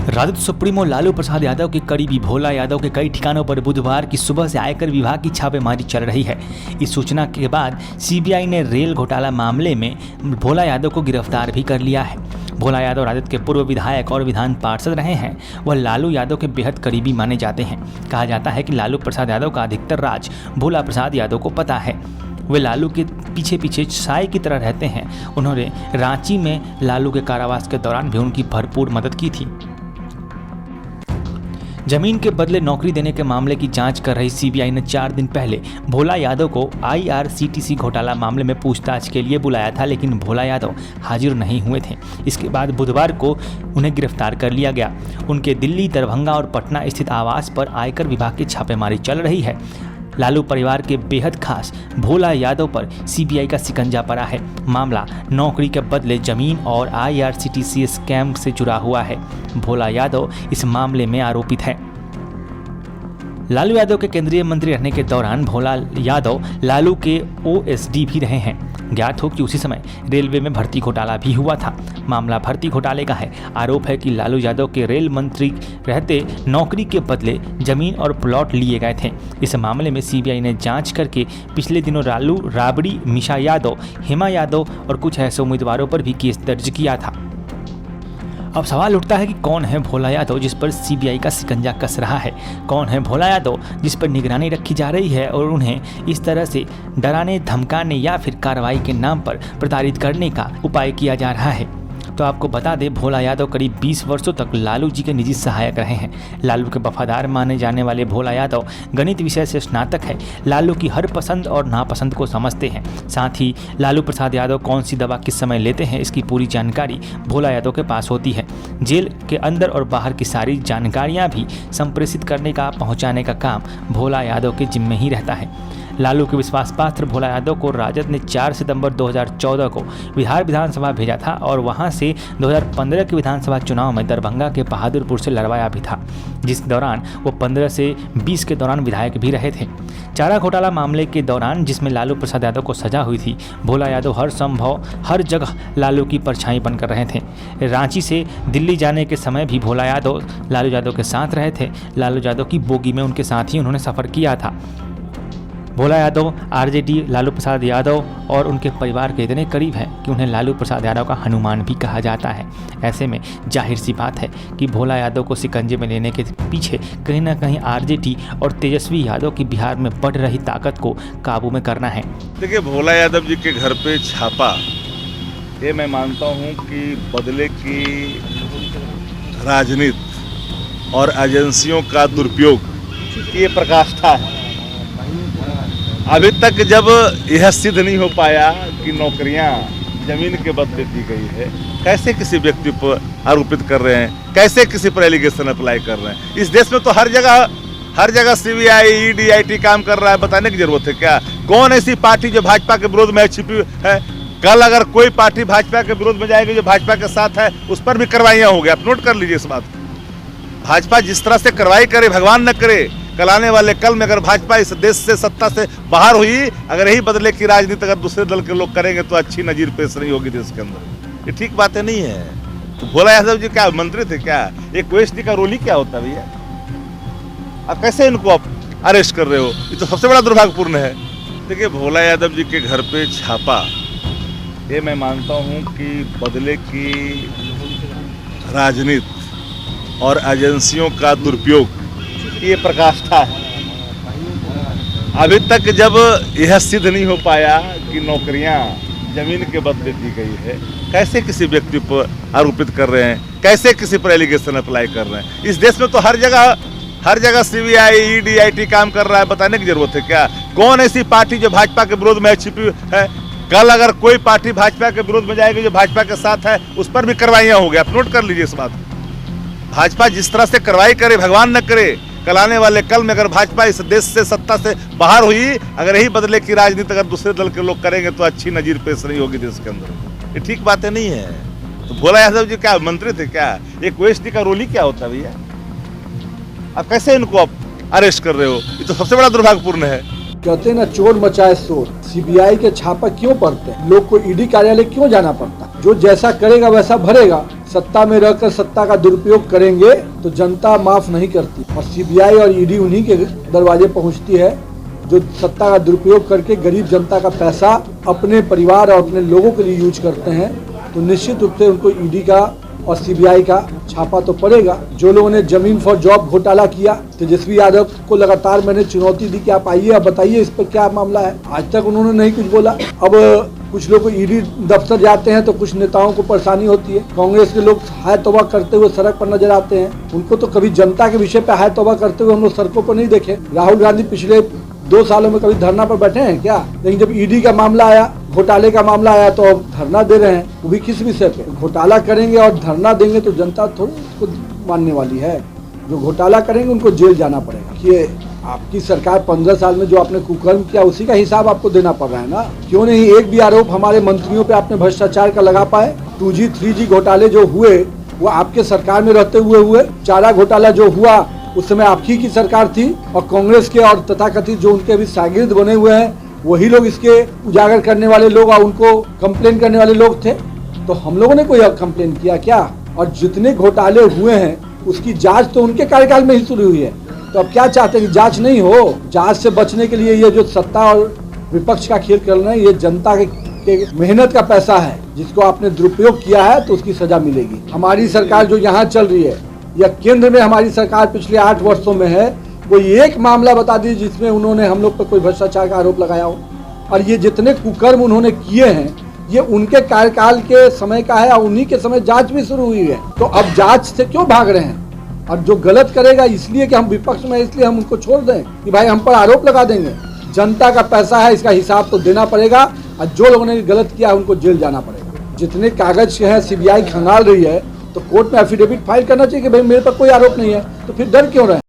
Rajad supremo Lalu Prasad Yadav के करीबी भोला यादव के कई ठिकानों पर बुधवार की सुबह से आयकर विभाग की छापेमारी चल रही है। इस सूचना के बाद सीबीआई ने रेल घोटाला मामले में भोला यादव को गिरफ्तार भी कर लिया है। भोला यादव राजद के पूर्व विधायक और विधान पार्षद रहे हैं। वह लालू यादव के बेहद करीबी माने जाते हैं। कहा जाता है कि लालू प्रसाद यादव का अधिकतर राज भोला प्रसाद यादव को पता है। वे लालू के पीछे पीछे साए की तरह रहते हैं। उन्होंने रांची में लालू के कारावास के दौरान भी उनकी भरपूर मदद की थी। जमीन के बदले नौकरी देने के मामले की जांच कर रही सीबीआई ने 4 दिन पहले भोला यादव को आईआरसीटीसी घोटाला मामले में पूछताछ के लिए बुलाया था, लेकिन भोला यादव हाजिर नहीं हुए थे। इसके बाद बुधवार को उन्हें गिरफ्तार कर लिया गया। उनके दिल्ली, दरभंगा और पटना स्थित आवास पर आयकर विभाग की छापेमारी चल रही है। लालू परिवार के बेहद खास भोला यादव पर सीबीआई का शिकंजा पड़ा है। मामला नौकरी के बदले जमीन और आईआरसीटीसी स्कैम से जुड़ा हुआ है। भोला यादव इस मामले में आरोपित है। लालू यादव के केंद्रीय मंत्री रहने के दौरान भोला यादव लालू के ओएसडी भी रहे हैं। ज्ञात हो कि उसी समय रेलवे में भर्ती घोटाला भी हुआ था। मामला भर्ती घोटाले का है। आरोप है कि लालू यादव के रेल मंत्री रहते नौकरी के बदले जमीन और प्लॉट लिए गए थे। इस मामले में सीबीआई ने जांच करके पिछले दिनों लालू, राबड़ी, मिशा यादव, हेमा यादव और कुछ ऐसे उम्मीदवारों पर भी केस दर्ज किया था। अब सवाल उठता है कि कौन है भोला यादव जिस पर सीबीआई का शिकंजा कस रहा है। कौन है भोला यादव जिस पर निगरानी रखी जा रही है और उन्हें इस तरह से डराने, धमकाने या फिर कार्रवाई के नाम पर प्रताड़ित करने का उपाय किया जा रहा है। तो आपको बता दें, भोला यादव करीब 20 वर्षों तक लालू जी के निजी सहायक रहे हैं। लालू के वफादार माने जाने वाले भोला यादव गणित विषय से स्नातक है। लालू की हर पसंद और नापसंद को समझते हैं। साथ ही लालू प्रसाद यादव कौन सी दवा किस समय लेते हैं, इसकी पूरी जानकारी भोला यादव के पास होती है। जेल के अंदर और बाहर की सारी जानकारियाँ भी संप्रेषित करने का, पहुँचाने का काम भोला यादव के जिम्मे ही रहता है। लालू के विश्वास पात्र भोला यादव को राजद ने 4 सितंबर 2014 को बिहार विधानसभा भेजा था और वहां से 2015 के विधानसभा चुनाव में दरभंगा के बहादुरपुर से लड़वाया भी था, जिस दौरान वो 15 से 20 के दौरान विधायक भी रहे थे। चारा घोटाला मामले के दौरान जिसमें लालू प्रसाद यादव को सजा हुई थी, भोला यादव हर जगह लालू की परछाई बनकर रहे थे। रांची से दिल्ली जाने के समय भी भोला यादव लालू यादव के साथ रहे थे। लालू यादव की बोगी में उनके साथ ही उन्होंने सफ़र किया था। भोला यादव आरजेडी लालू प्रसाद यादव और उनके परिवार के इतने करीब हैं कि उन्हें लालू प्रसाद यादव का हनुमान भी कहा जाता है। ऐसे में जाहिर सी बात है कि भोला यादव को शिकंजे में लेने के पीछे कहीं ना कहीं आरजेडी और तेजस्वी यादव की बिहार में बढ़ रही ताकत को काबू में करना है। देखिए, भोला यादव जी के घर पे छापा, ये मैं मानता हूँ कि बदले की राजनीति और एजेंसियों का दुरुपयोग ये प्रकाष्ठा है। अभी तक जब यह सिद्ध नहीं हो पाया कि नौकरियां जमीन के बदले दी गई है, कैसे किसी व्यक्ति पर आरोपित कर रहे हैं, कैसे किसी पर एलिगेशन अप्लाई कर रहे हैं। इस देश में तो हर जगह सीबीआई, ईडी, आईटी काम कर रहा है। बताने की जरूरत है क्या? कौन ऐसी पार्टी जो भाजपा के विरोध में छिपी है? कल अगर कोई पार्टी भाजपा के विरोध में जाएगी जो भाजपा के साथ है, उस पर भी कार्रवाइयां हो गई। आप नोट कर लीजिए इस बात को। भाजपा जिस तरह से कार्रवाई करे, भगवान न करे, कल आने वाले कल में अगर भाजपा इस देश से, सत्ता से बाहर हुई, अगर यही बदले की राजनीति अगर दूसरे दल के लोग करेंगे तो अच्छी नजीर पेश नहीं होगी देश के अंदर। ये ठीक बातें नहीं है। तो भोला यादव जी क्या मंत्री थे क्या? एक ओएसडी का रोल ही क्या होता है भैया? आप कैसे इनको आप अरेस्ट कर रहे हो? ये तो सबसे बड़ा दुर्भाग्यपूर्ण है। देखिए, भोला यादव जी के घर पे छापा, ये मैं मानता हूँ कि बदले की राजनीति और एजेंसियों का दुरुपयोग ये प्रकाष्ठा है। अभी तक जब यह सिद्ध नहीं हो पाया कि नौकरियां जमीन के बदले दी गई है, कैसे किसी व्यक्ति पर आरोपित कर रहे हैं, कैसे किसी पर एलिगेशन अप्लाई कर रहे हैं। इस देश में तो हर जगह सीबीआई, ईडी, आईटी काम कर रहा है। बताने की जरूरत है क्या? कौन ऐसी पार्टी जो भाजपा के विरोध में छिपी है? कल अगर कोई पार्टी भाजपा के विरोध में जाएगी जो भाजपा के साथ है, उस पर भी कार्रवाइयां हो गई। आप नोट कर लीजिए इस बात को। भाजपा जिस तरह से कार्रवाई करे, भगवान न करे, कल आने वाले कल में अगर भाजपा इस देश से, सत्ता से बाहर हुई, अगर यही बदले की राजनीति अगर दूसरे दल के लोग करेंगे तो अच्छी नजीर पेश नहीं होगी देश के अंदर। ये ठीक बातें नहीं है। तो भोला यादव जी क्या मंत्री थे क्या? एक ओएसडी का रोल ही क्या होता है भैया? आप कैसे इनको आप अरेस्ट कर रहे हो? ये तो सबसे बड़ा दुर्भाग्यपूर्ण है। कहते हैं ना, चोर मचाए शोर। सीबीआई के छापा क्यों पड़ते हैं? लोग को ईडी कार्यालय क्यों जाना पड़ता? जो जैसा करेगा वैसा भरेगा। सत्ता में रहकर सत्ता का दुरुपयोग करेंगे तो जनता माफ नहीं करती, और सीबीआई और ईडी उन्हीं के दरवाजे पहुंचती है जो सत्ता का दुरुपयोग करके गरीब जनता का पैसा अपने परिवार और अपने लोगों के लिए यूज करते हैं। तो निश्चित रूप से उनको ईडी का और सीबीआई का छापा तो पड़ेगा। जो लोगों ने जमीन फॉर जॉब घोटाला किया, तेजस्वी यादव को लगातार मैंने चुनौती दी कि आप आइए, आप बताइए इस पर क्या मामला है। आज तक उन्होंने नहीं कुछ बोला। अब कुछ लोग ईडी दफ्तर जाते हैं तो कुछ नेताओं को परेशानी होती है। कांग्रेस के लोग हाय तौबा करते हुए सड़क पर नजर आते हैं, उनको तो कभी जनता के विषय पे हाय तौबा करते हुए हम लोग सड़कों पर नहीं देखे। राहुल गांधी पिछले 2 सालों में कभी धरना पर बैठे हैं क्या? लेकिन जब ईडी का मामला आया, घोटाले का मामला आया तो अब धरना दे रहे हैं, वो भी किस विषय पे? घोटाला करेंगे और धरना देंगे तो जनता थोड़ी उसको मानने वाली है। जो घोटाला करेंगे उनको जेल जाना पड़ेगा। ये आपकी सरकार 15 साल में जो आपने कुकर्म किया उसी का हिसाब आपको देना पड़ रहा है ना। क्यों नहीं एक भी आरोप हमारे मंत्रियों पे आपने भ्रष्टाचार का लगा पाए? 2G 3G घोटाले जो हुए वो आपके सरकार में रहते हुए। चारा घोटाला जो हुआ उस समय आपकी की सरकार थी, और कांग्रेस के और तथाकथित जो उनके अभी शागिर्द बने हुए हैं वही लोग इसके उजागर करने वाले लोग और उनको कंप्लेन करने वाले लोग थे। तो हम लोगों ने कोई कंप्लेन किया क्या? और जितने घोटाले हुए हैं उसकी जांच तो उनके कार्यकाल में ही शुरू हुई है। तो अब क्या चाहते हैं कि जांच नहीं हो? जांच से बचने के लिए ये जो सत्ता और विपक्ष का खेल कर रहे हैं, ये जनता के मेहनत का पैसा है जिसको आपने दुरुपयोग किया है, तो उसकी सजा मिलेगी। हमारी सरकार जो यहाँ चल रही है या केंद्र में हमारी सरकार पिछले 8 वर्षों में है, कोई एक मामला बता दीजिए जिसमें उन्होंने हम लोग पर कोई भ्रष्टाचार का आरोप लगाया हो। और ये जितने कुकर्म उन्होंने किए हैं ये उनके कार्यकाल के समय का है, और उन्हीं के समय जांच भी शुरू हुई है। तो अब जांच से क्यों भाग रहे हैं? और जो गलत करेगा इसलिए कि हम विपक्ष में, इसलिए हम उनको छोड़ दें कि भाई हम पर आरोप लगा देंगे? जनता का पैसा है, इसका हिसाब तो देना पड़ेगा, और जो लोगों ने गलत किया उनको जेल जाना पड़ेगा। जितने कागज के हैं सीबीआई खंगाल रही है, तो कोर्ट में एफिडेविट फाइल करना चाहिए कि भाई मेरे पर कोई आरोप नहीं है, तो फिर डर क्यों रहे?